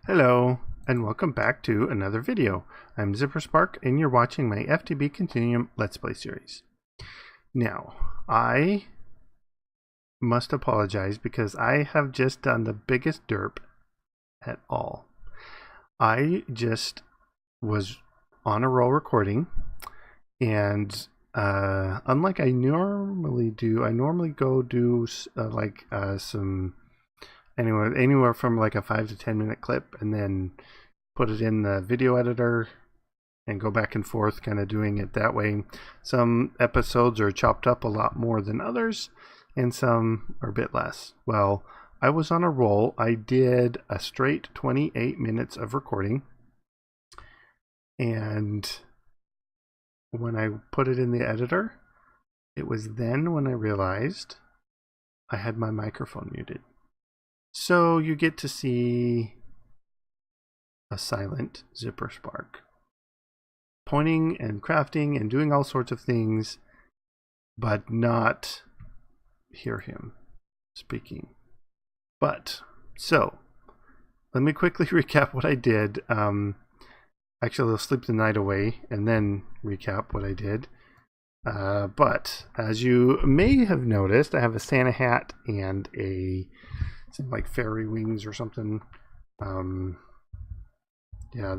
Hello, and welcome back to another video. I'm ZpprSprk, and you're watching my FTB Continuum Let's Play series. Now, I must apologize because I have just done the biggest derp at all. I just was on a roll recording, and unlike I normally do, I normally go do some anywhere from like a 5 to 10 minute clip and then put it in the video editor and go back and forth, kind of doing it that way. Some episodes are chopped up a lot more than others, and some are a bit less. Well, I was on a roll. I did a straight 28 minutes of recording, and when I put it in the editor, it was then when I realized I had my microphone muted. So you get to see a silent ZpprSprk pointing and crafting and doing all sorts of things, but not hear him speaking. So let me quickly recap what I did. Actually, I'll sleep the night away and then recap what I did. But as you may have noticed, I have a Santa hat and some like fairy wings or something. Yeah,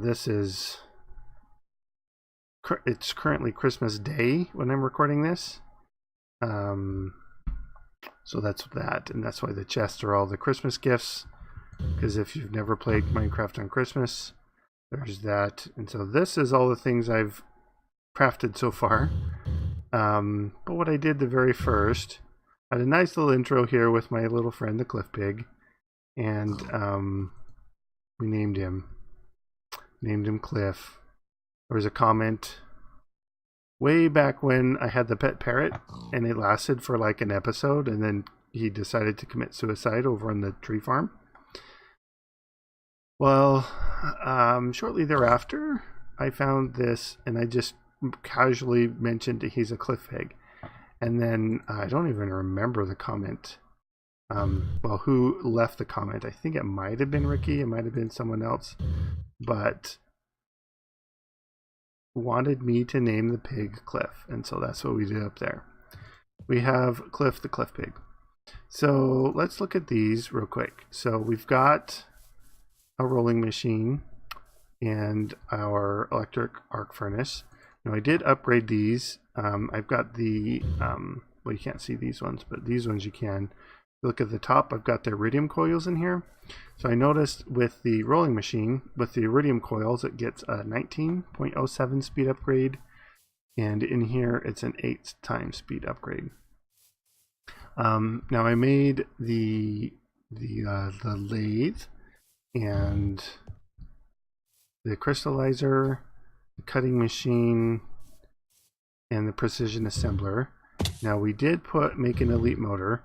it's currently Christmas Day when I'm recording this. So that's that, and that's why the chests are all the Christmas gifts, because if you've never played Minecraft on Christmas, there's that. And so this is all the things I've crafted so far. But what I did the very first, I had a nice little intro here with my little friend, the Cliff Pig, and we named him Cliff. There was a comment way back when I had the pet parrot, and it lasted for like an episode, and then he decided to commit suicide over on the tree farm. Well, shortly thereafter, I found this, and I just casually mentioned he's a Cliff Pig. And then I don't even remember the comment. Well, who left the comment? I think it might have been Ricky, it might have been someone else, but wanted me to name the pig Cliff, and so that's what we did up there. We have Cliff the Cliff Pig. So let's look at these real quick. So we've got a rolling machine and our electric arc furnace. Now I did upgrade these. I've got the well, you can't see these ones, but these ones you can. Look at the top, I've got the iridium coils in here. So I noticed with the rolling machine, with the iridium coils, it gets a 19.07 speed upgrade, and in here it's an 8 times speed upgrade. Now I made the lathe and the crystallizer, the cutting machine, and the precision assembler. Now we did make an elite motor.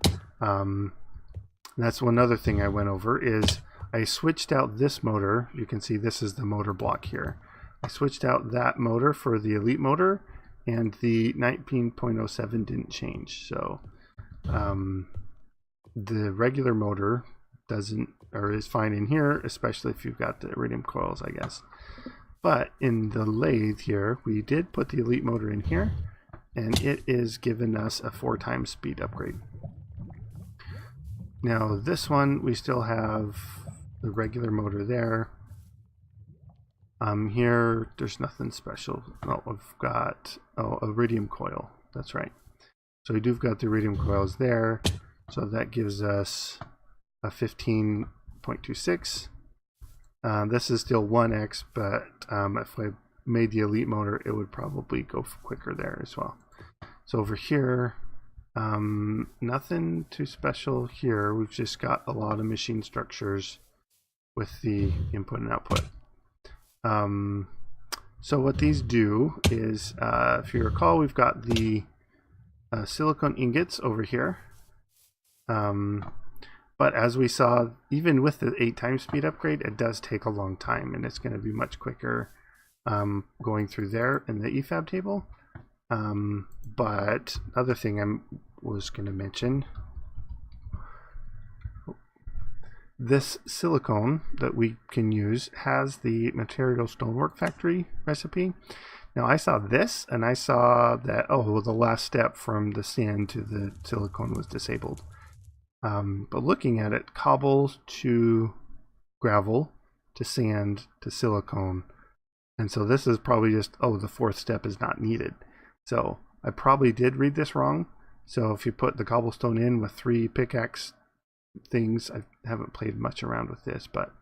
That's one other thing I went over, is I switched out this motor. You can see this is the motor block here. I switched out that motor for the elite motor, and the 19.07 didn't change. So the regular motor is fine in here, especially if you've got the iridium coils, I guess. But in the lathe here, we did put the elite motor in here, and it is giving us a 4 times speed upgrade. Now this one, we still have the regular motor there. Here, there's nothing special. Oh, we've got iridium coil. That's right. So we do got the iridium coils there. So that gives us a 15.26. This is still 1x, but if I made the elite motor, it would probably go quicker there as well. So over here, nothing too special here. We've just got a lot of machine structures with the input and output. So what these do is, if you recall, we've got the silicone ingots over here. But as we saw, even with the 8 times speed upgrade, it does take a long time, and it's going to be much quicker going through there in the EFAB table. But another thing I was going to mention this silicone that we can use has the Material Stonework Factory recipe. Now I saw this and I saw that, oh, well, the last step from the sand to the silicone was disabled. But looking at it, cobble to gravel to sand to silicone. And so this is probably just, oh, the fourth step is not needed. So I probably did read this wrong. So if you put the cobblestone in with 3 pickaxe things, I haven't played much around with this, but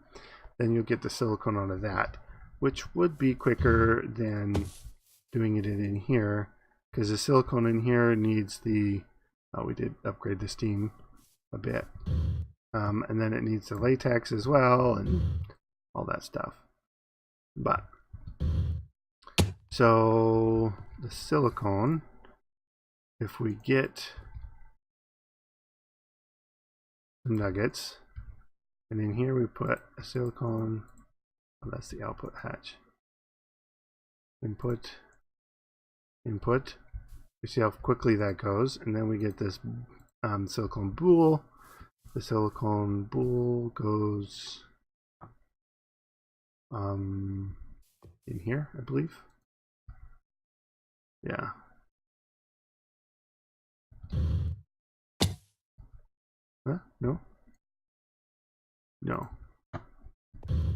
then you'll get the silicone out of that, which would be quicker than doing it in here, because the silicone in here needs the, oh, we did upgrade the steam a bit, and then it needs the latex as well and all that stuff. But so the silicone, if we get some nuggets, and in here we put a silicone, oh, that's the output hatch, input, input, you see how quickly that goes, and then we get this silicone boule. The silicone boule goes in here, I believe. Yeah. Huh? No? No.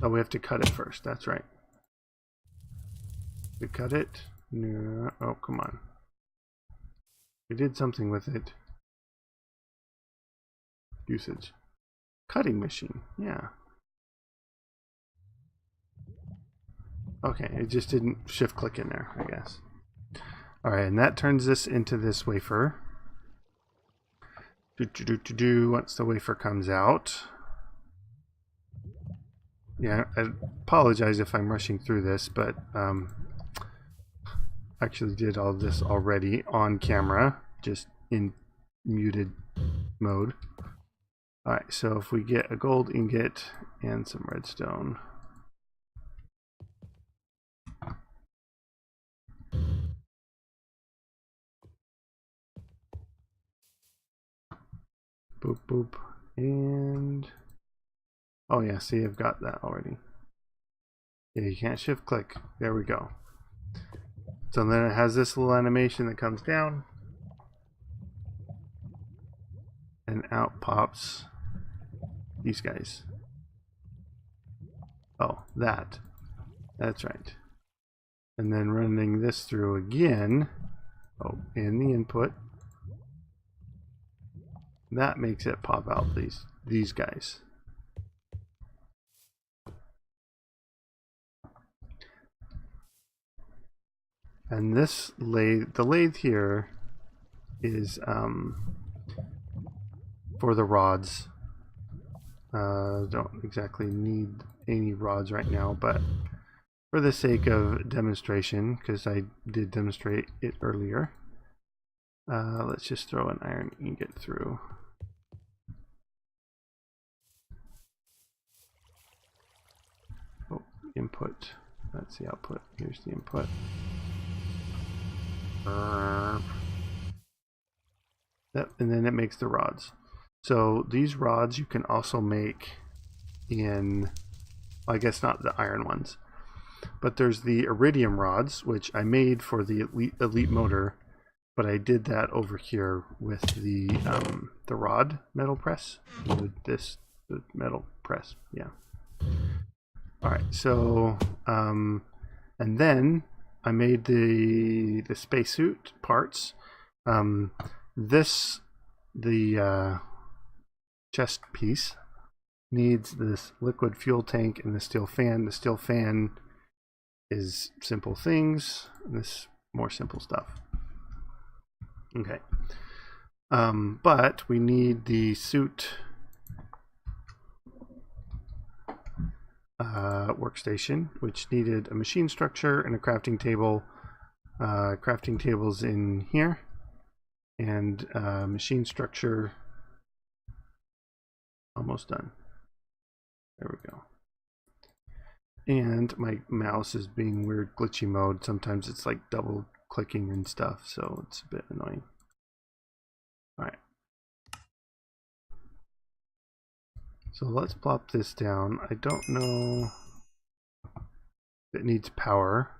Oh, we have to cut it first. That's right. We cut it. No. Oh, come on. We did something with it. Usage. Cutting machine. Yeah. Okay, it just didn't shift click in there, I guess. Alright, and that turns this into this wafer. Once the wafer comes out. Yeah, I apologize if I'm rushing through this, but actually did all this already on camera, just in muted mode. Alright, so if we get a gold ingot and some redstone. Boop, boop, and... oh yeah, see, I've got that already. Yeah, you can't shift click. There we go. So then it has this little animation that comes down. And out pops these guys. Oh, that. That's right. And then running this through again. Oh, in the input. That makes it pop out these guys. And this lathe, the lathe here is for the rods. Don't exactly need any rods right now, but for the sake of demonstration, because I did demonstrate it earlier, let's just throw an iron ingot through. Oh, input. That's the output. Here's the input. Yep, and then it makes the rods. So these rods you can also make in, well, I guess not the iron ones, but there's the iridium rods, which I made for the elite motor, but I did that over here with the rod metal press, the metal press, yeah. All right, so and then I made the spacesuit parts. The chest piece needs this liquid fuel tank and the steel fan. The steel fan is simple things, and this more simple stuff. Okay. But we need the suit workstation, which needed a machine structure and a crafting table. Crafting tables in here, and machine structure almost done. There we go. And my mouse is being weird glitchy mode. Sometimes it's like double clicking and stuff, so it's a bit annoying. All right. So let's plop this down. I don't know if it needs power.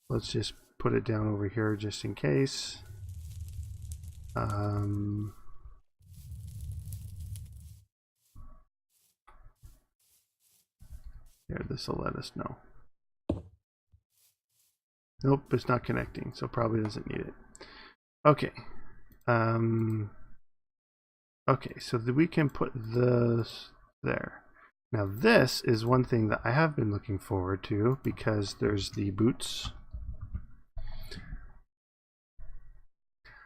Let's just put it down over here just in case. Here, this will let us know. Nope, it's not connecting, so probably doesn't need it. Okay. Okay, so we can put this there. Now this is one thing that I have been looking forward to because there's the boots.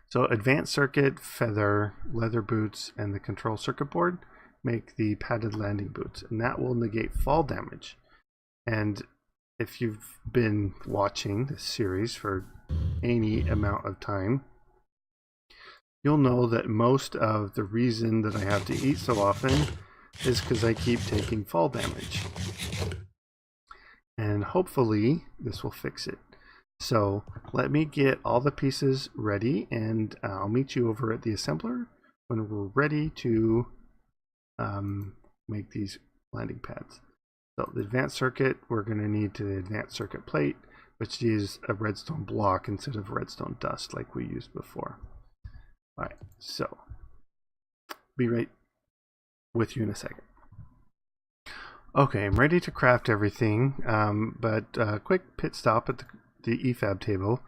So advanced circuit, feather, leather boots, and the control circuit board make the padded landing boots, and that will negate fall damage. And if you've been watching this series for any amount of time, you'll know that most of the reason that I have to eat so often is because I keep taking fall damage. And hopefully this will fix it. So let me get all the pieces ready, and I'll meet you over at the assembler when we're ready to make these landing pads. So the advanced circuit, we're going to need the advanced circuit plate, which is a redstone block instead of redstone dust like we used before. Alright, so be right with you in a second. Okay, I'm ready to craft everything, but quick pit stop at the EFAB table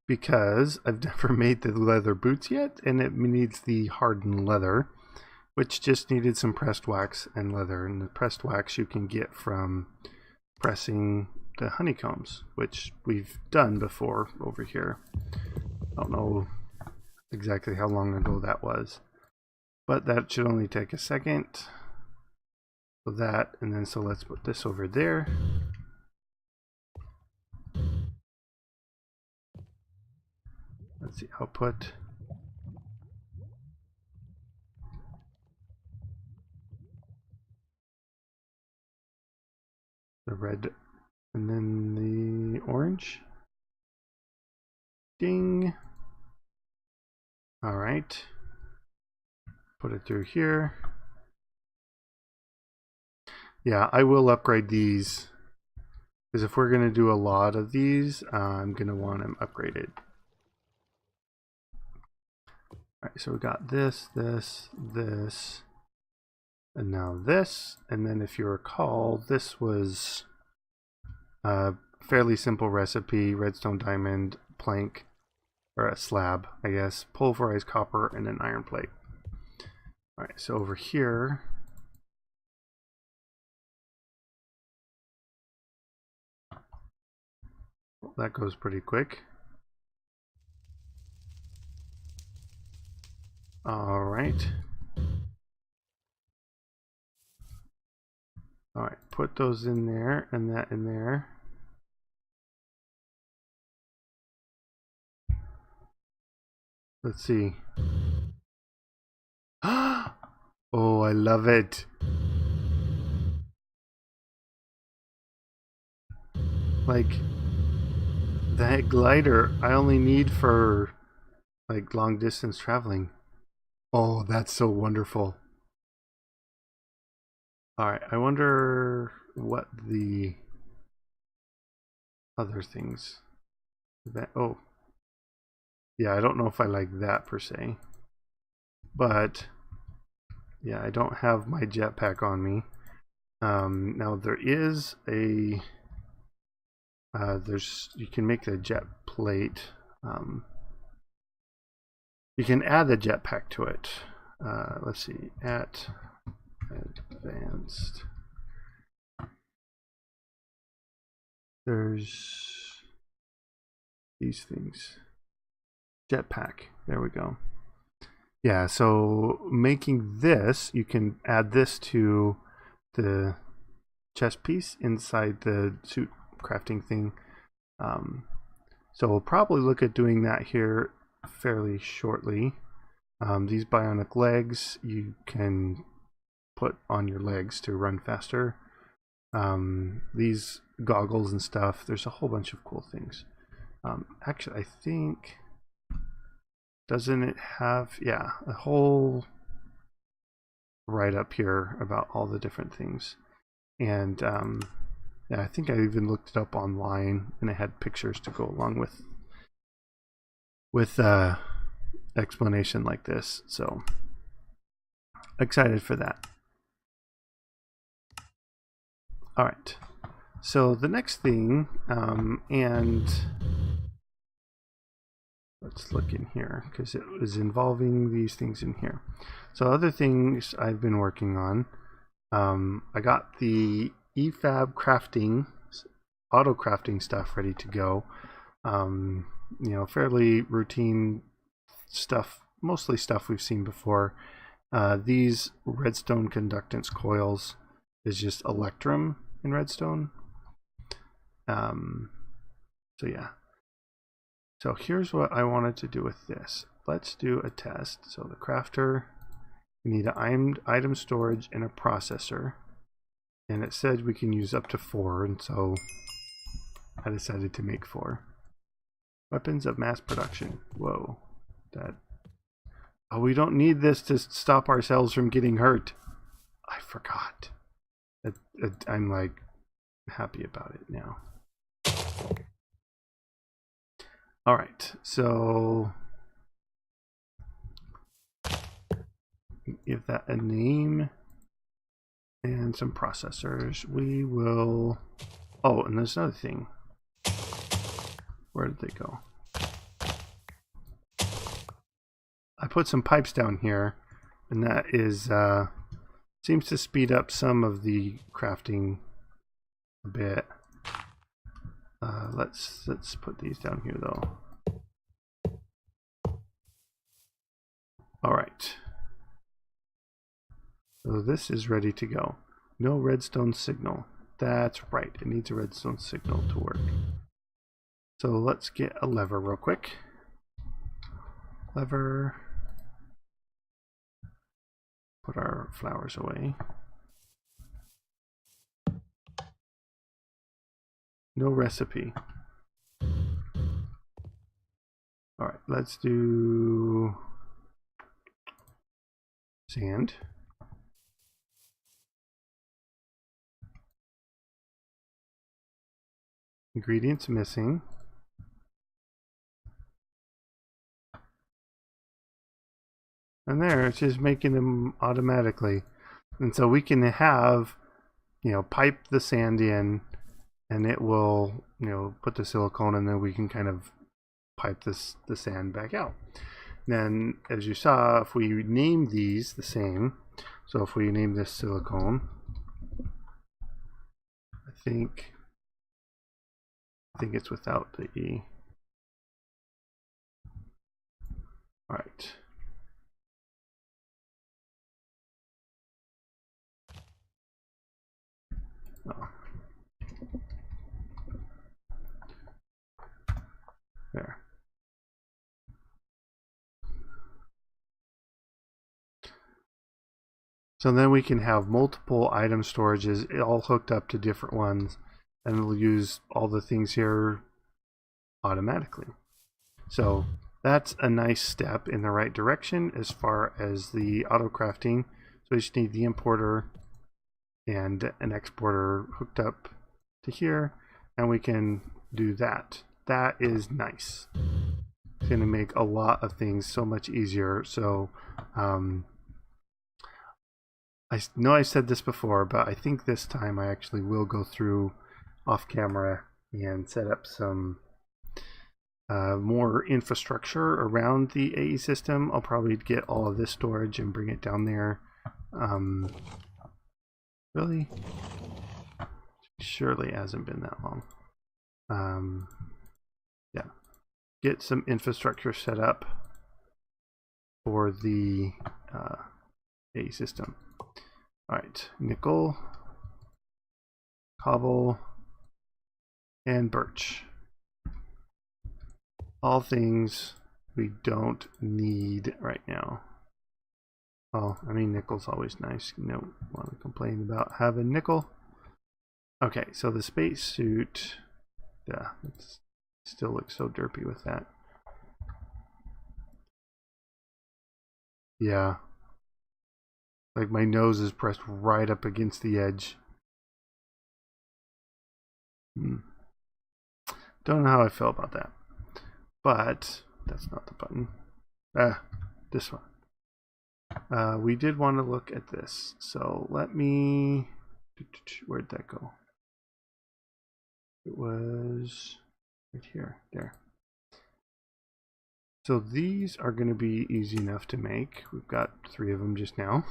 because I've never made the leather boots yet, and it needs the hardened leather, which just needed some pressed wax and leather. And the pressed wax you can get from pressing the honeycombs, which we've done before over here. I don't know exactly how long ago that was, but that should only take a second. So that, and then so let's put this over there. Let's see, output. The red, and then the orange. Ding. All right. Put it through here. Yeah, I will upgrade these because if we're going to do a lot of these, I'm going to want them upgraded. Alright, so we got this, this, this, and now this. And then if you recall, this was a fairly simple recipe: redstone diamond, plank, or a slab, I guess, pulverized copper, and an iron plate. Alright, so over here, that goes pretty quick. Alright. Alright, put those in there and that in there. Let's see. Oh, I love it. Like, that glider I only need for like long distance traveling. Oh, that's so wonderful. Alright, I wonder what the other things that, oh yeah, I don't know if I like that per se, but yeah, I don't have my jetpack on me. Now there is a you can make the jet plate. You can add the jetpack to it. Let's see, at advanced. There's these things. Jetpack. There we go. Yeah, so making this, you can add this to the chest piece inside the suit crafting thing. So we'll probably look at doing that here fairly shortly. These bionic legs you can put on your legs to run faster. These goggles and stuff, there's a whole bunch of cool things. Actually, I think, doesn't it have, yeah, a whole write up here about all the different things. And yeah, I think I even looked it up online, and it had pictures to go along with explanation like this. So excited for that. All right. So the next thing, and let's look in here because it was involving these things in here. So other things I've been working on, I got the EFAB crafting, auto crafting stuff ready to go. You know, fairly routine stuff, mostly stuff we've seen before. These redstone conductance coils is just electrum in redstone. So yeah. So here's what I wanted to do with this. Let's do a test. So the crafter, we need an item storage and a processor. And it said we can use up to 4, and so I decided to make 4. Weapons of mass production. Whoa. That. Oh, we don't need this to stop ourselves from getting hurt. I forgot. I'm like happy about it now. All right, so give that a name and some processors. We will. Oh, and there's another thing. Where did they go? I put some pipes down here, and that is seems to speed up some of the crafting a bit. Let's put these down here though. All right. So this is ready to go. No redstone signal. That's right. It needs a redstone signal to work. So let's get a lever real quick. Lever. Put our flowers away. No recipe. All right, let's do sand. Ingredients missing. And there, it's just making them automatically. And so we can have, you know, pipe the sand in, and it will, you know, put the silicone, and then we can kind of pipe the sand back out. Then, as you saw, if we name these the same, so if we name this silicone, I think it's without the E. All right. Oh. There. So then we can have multiple item storages all hooked up to different ones, and it'll use all the things here automatically. So that's a nice step in the right direction as far as the auto crafting. So we just need the importer and an exporter hooked up to here, and we can do that. That is nice. It's going to make a lot of things so much easier. So I know I said this before, but I think this time I actually will go through off camera and set up some more infrastructure around the AE system. I'll probably get all of this storage and bring it down there. Really? Surely it hasn't been that long. Yeah. Get some infrastructure set up for the AE system. Alright, nickel, cobble, and birch. All things we don't need right now. Well, I mean, nickel's always nice. You don't want to complain about having nickel. Okay, so the spacesuit, yeah, it still looks so derpy with that. Yeah. Like my nose is pressed right up against the edge. Don't know how I feel about that. But that's not the button. This one. We did want to look at this. So let me... Where'd that go? It was right here. There. So these are going to be easy enough to make. We've got 3 of them just now.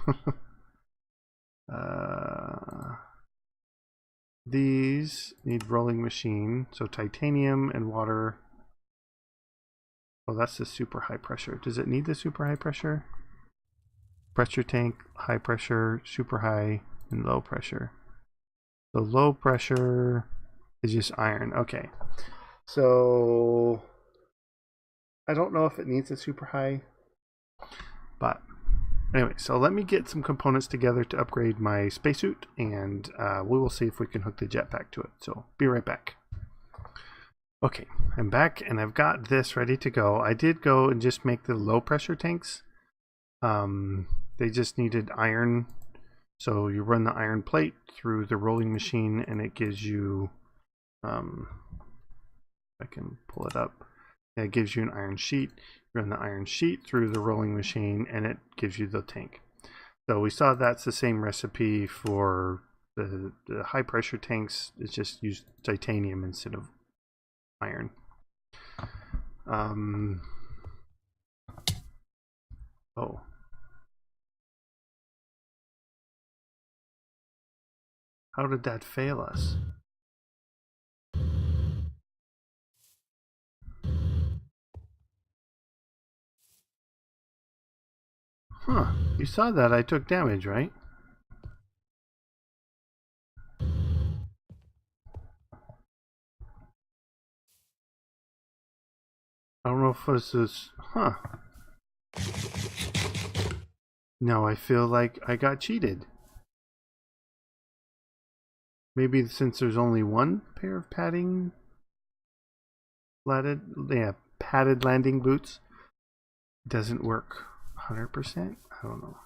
These need rolling machine. So titanium and water. Oh, that's the super high pressure. Does it need the super high pressure? Pressure tank, high pressure, super high, and low pressure. So low pressure is just iron. Okay. So I don't know if it needs a super high, but anyway, so let me get some components together to upgrade my spacesuit, and we will see if we can hook the jetpack to it. So be right back. Okay, I'm back and I've got this ready to go. I did go and just make the low pressure tanks. They just needed iron. So you run the iron plate through the rolling machine and it gives you, I can pull it up. It gives you an iron sheet. You run the iron sheet through the rolling machine and it gives you the tank. So we saw that's the same recipe for the high pressure tanks. It's just used titanium instead of iron. Oh. How did that fail us? Huh. You saw that I took damage, right? I don't know if this is... Huh. No, I feel like I got cheated. Maybe since there's only one pair of padded landing boots, doesn't work 100%. I don't know.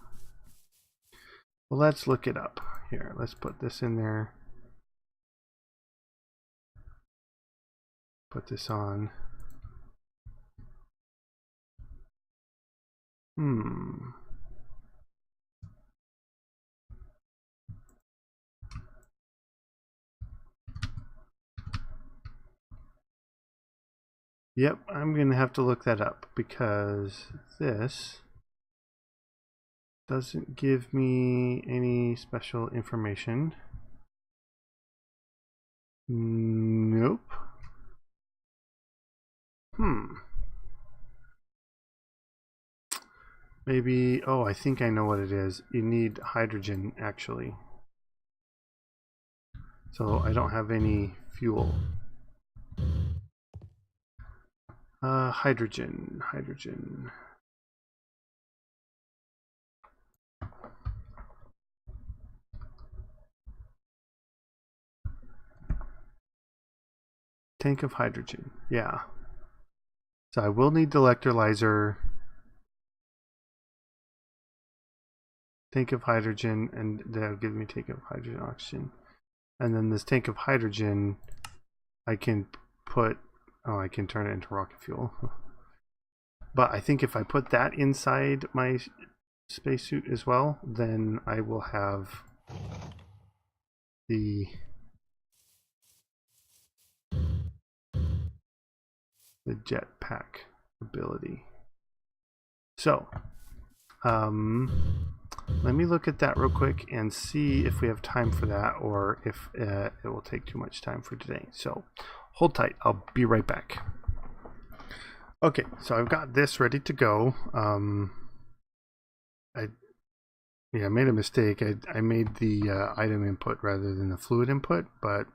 Well, let's look it up. Here, let's put this in there. Put this on. Yep, I'm going to have to look that up because this doesn't give me any special information. Nope. Maybe, oh, I think I know what it is. You need hydrogen, actually. So I don't have any fuel. Hydrogen. Tank of hydrogen, yeah. So I will need the electrolyzer, tank of hydrogen, and that'll give me tank of hydrogen, oxygen. And then this tank of hydrogen, I can put, oh, I can turn it into rocket fuel. But I think if I put that inside my spacesuit as well, then I will have the jetpack ability. So, let me look at that real quick and see if we have time for that or if it will take too much time for today. So, hold tight. I'll be right back. Okay, so I've got this ready to go. I made a mistake. I made the item input rather than the fluid input, but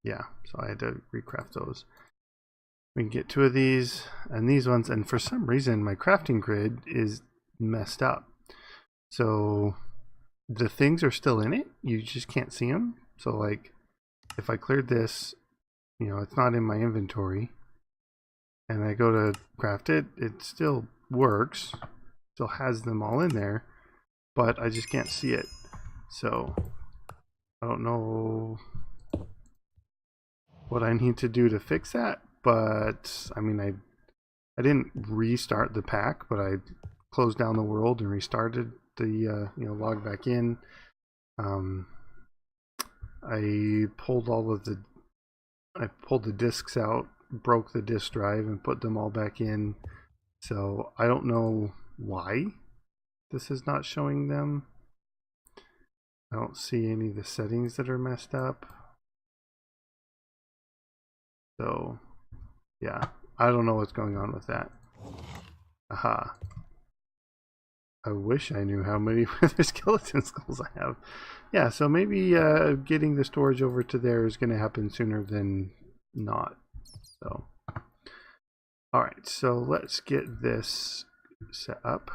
yeah, so I had to recraft those. We can get 2 of these and these ones, and for some reason my crafting grid is messed up. So the things are still in it, you just can't see them. So like if I cleared this, it's not in my inventory, and I go to craft it, it still works, still has them all in there, but I just can't see it. So I don't know what I need to do to fix that, but I mean, I didn't restart the pack, but I closed down the world and restarted the log back in. I pulled the disks out, broke the disk drive, and put them all back in. So I don't know why this is not showing them. I don't see any of the settings that are messed up. So yeah, I don't know what's going on with that. Aha. I wish I knew how many wither skeleton skulls I have. Yeah, so maybe getting the storage over to there is going to happen sooner than not. So, alright, so let's get this set up.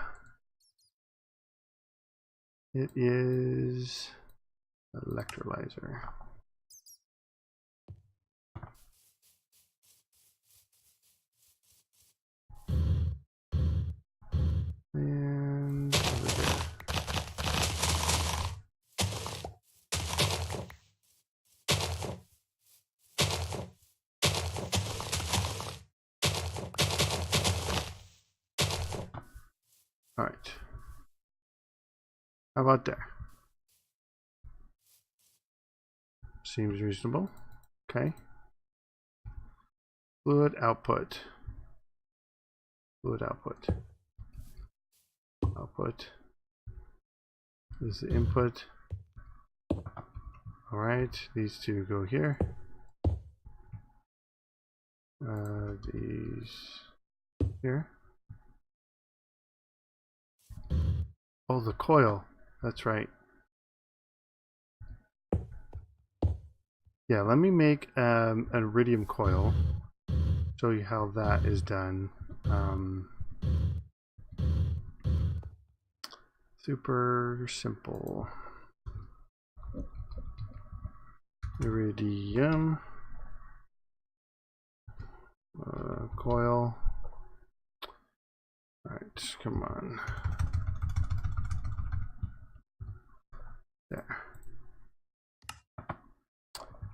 It is Electrolyzer. And over there. All right. How about there? Seems reasonable. Okay. Fluid output. Fluid output. Output. This is the input. All right. These two go here. These here. Oh, the coil. That's right. Yeah, let me make an iridium coil. Show you how that is done. Super simple. Iridium coil. All right, come on. There.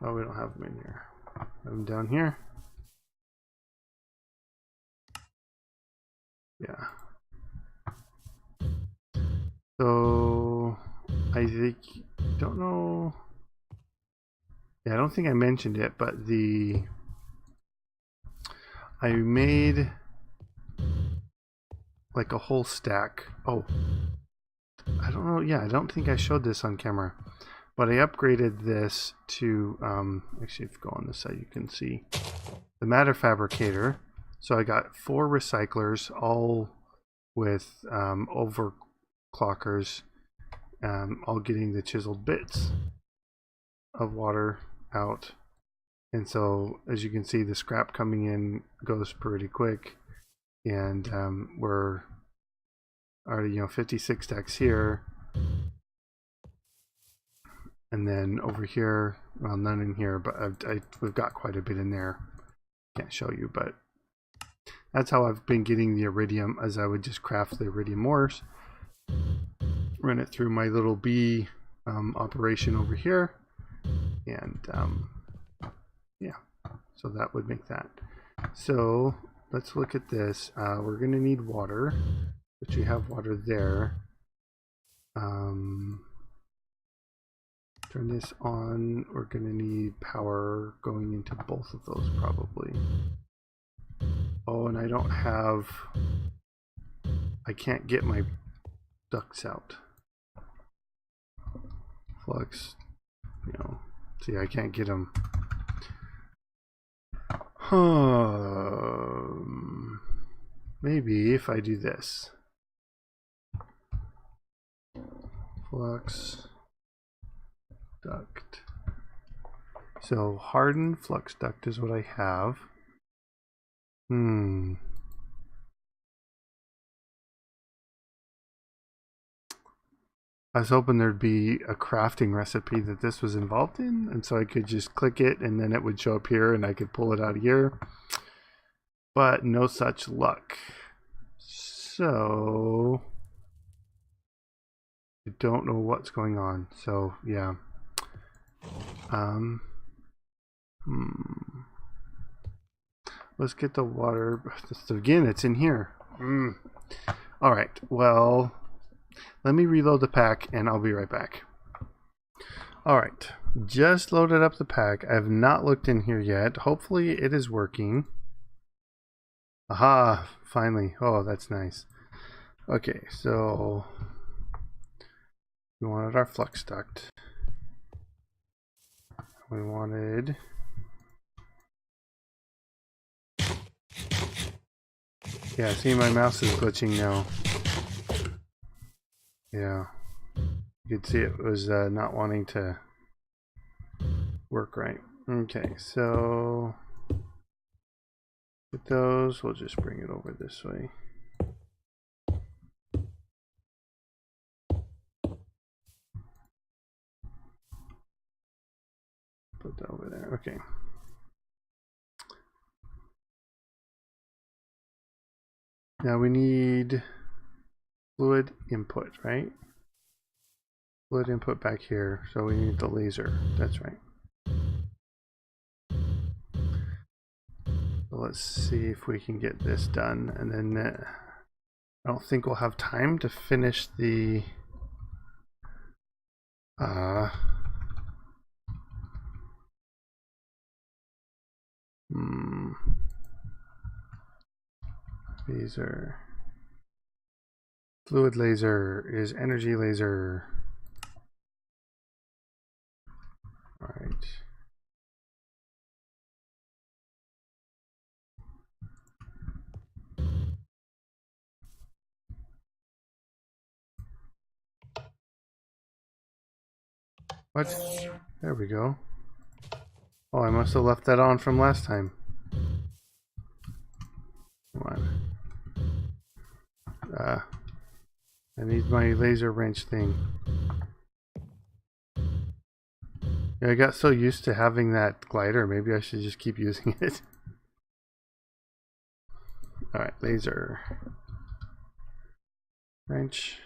Oh, we don't have them in here. Have them down here. Yeah. So I don't know. Yeah, I don't think I mentioned it, but I made like a whole stack. Oh, I don't know. Yeah, I don't think I showed this on camera, but I upgraded this to actually, if you go on this side, you can see the matter fabricator. So I got 4 recyclers, all with overclockers, all getting the chiseled bits of water out. And so, as you can see, the scrap coming in goes pretty quick, and we're already 56 stacks here, and then over here, well, none in here, but we've got quite a bit in there. Can't show you, but that's how I've been getting the iridium, as I would just craft the iridium ores, run it through my little bee operation over here, and yeah, so that would make that. So let's look at this. We're going to need water, which we have water there. Turn this on. We're going to need power going into both of those probably. Oh, and I don't have, I can't get my ducts out. Flux, see, I can't get them. Maybe if I do this. Flux duct. So hardened flux duct is what I have. I was hoping there'd be a crafting recipe that this was involved in, and so I could just click it and then it would show up here and I could pull it out of here. But no such luck. So I don't know what's going on. So yeah. Let's get the water. Again, it's in here. All right. Well, let me reload the pack and I'll be right back. All right. Just loaded up the pack. I have not looked in here yet. Hopefully it is working. Aha, finally. Oh, that's nice. Okay, so we wanted our flux duct. We wanted yeah, see, my mouse is glitching now. Yeah, you could see it was not wanting to work right. Okay, so with those, we'll just bring it over this way. Put that over there. Okay. Now we need fluid input, right? Fluid input back here, so we need the laser. That's right. So let's see if we can get this done, and then I don't think we'll have time to finish the laser. Fluid laser is energy laser. All right. What? There we go. Oh, I must have left that on from last time. Come on. I need my laser wrench thing. Yeah, I got so used to having that glider, maybe I should just keep using it. Alright, laser wrench.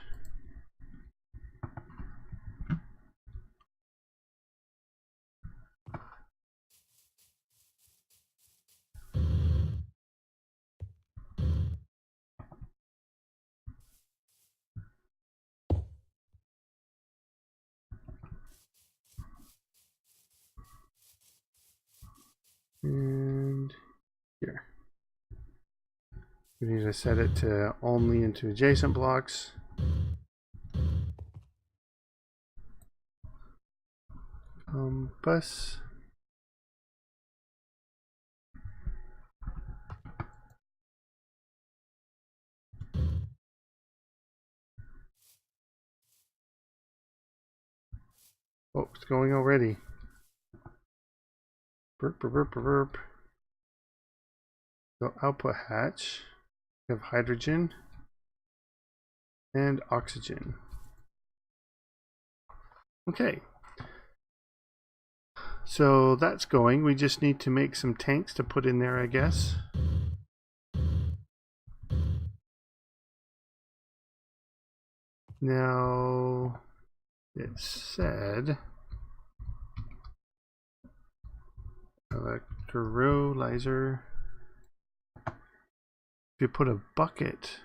And here. We need to set it to only into adjacent blocks. Compass. Oh, it's going already. Burp, burp, burp, burp, burp. So output hatch. We have hydrogen and oxygen. Okay. So that's going. We just need to make some tanks to put in there, I guess. Now, it said Electrolyzer. If you put a bucket,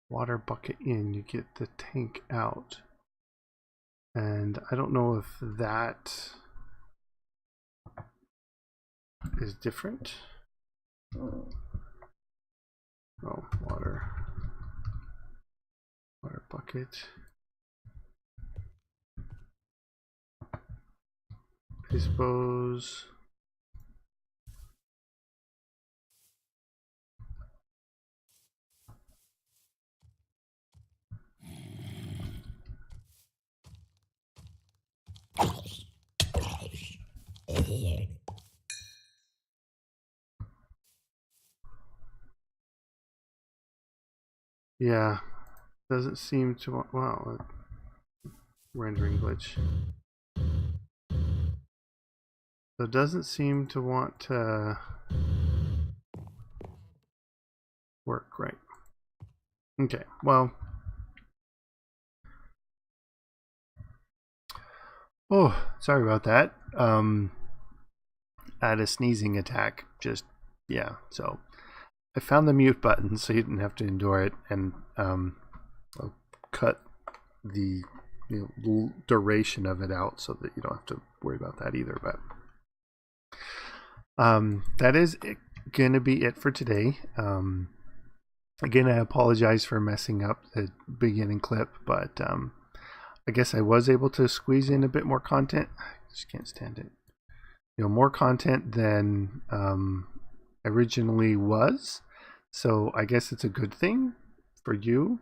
water bucket in, you get the tank out. And I don't know if that is different. Oh, water bucket. I suppose. Yeah, doesn't seem to want, wow, rendering glitch. So it doesn't seem to want to work right. Okay, well, Oh, sorry about that. I had a sneezing attack. Just, yeah. So I found the mute button so you didn't have to endure it, and I'll cut the duration of it out so that you don't have to worry about that either. But that is gonna be it for today. Again, I apologize for messing up the beginning clip, but I guess I was able to squeeze in a bit more content. I just can't stand it. More content than originally was. So I guess it's a good thing for you,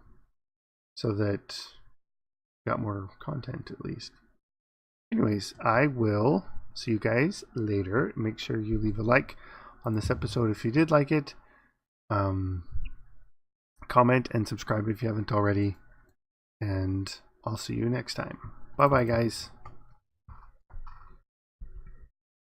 so that you got more content at least. Anyways, I will see you guys later. Make sure you leave a like on this episode if you did like it. Comment and subscribe if you haven't already. And I'll see you next time. Bye bye, guys.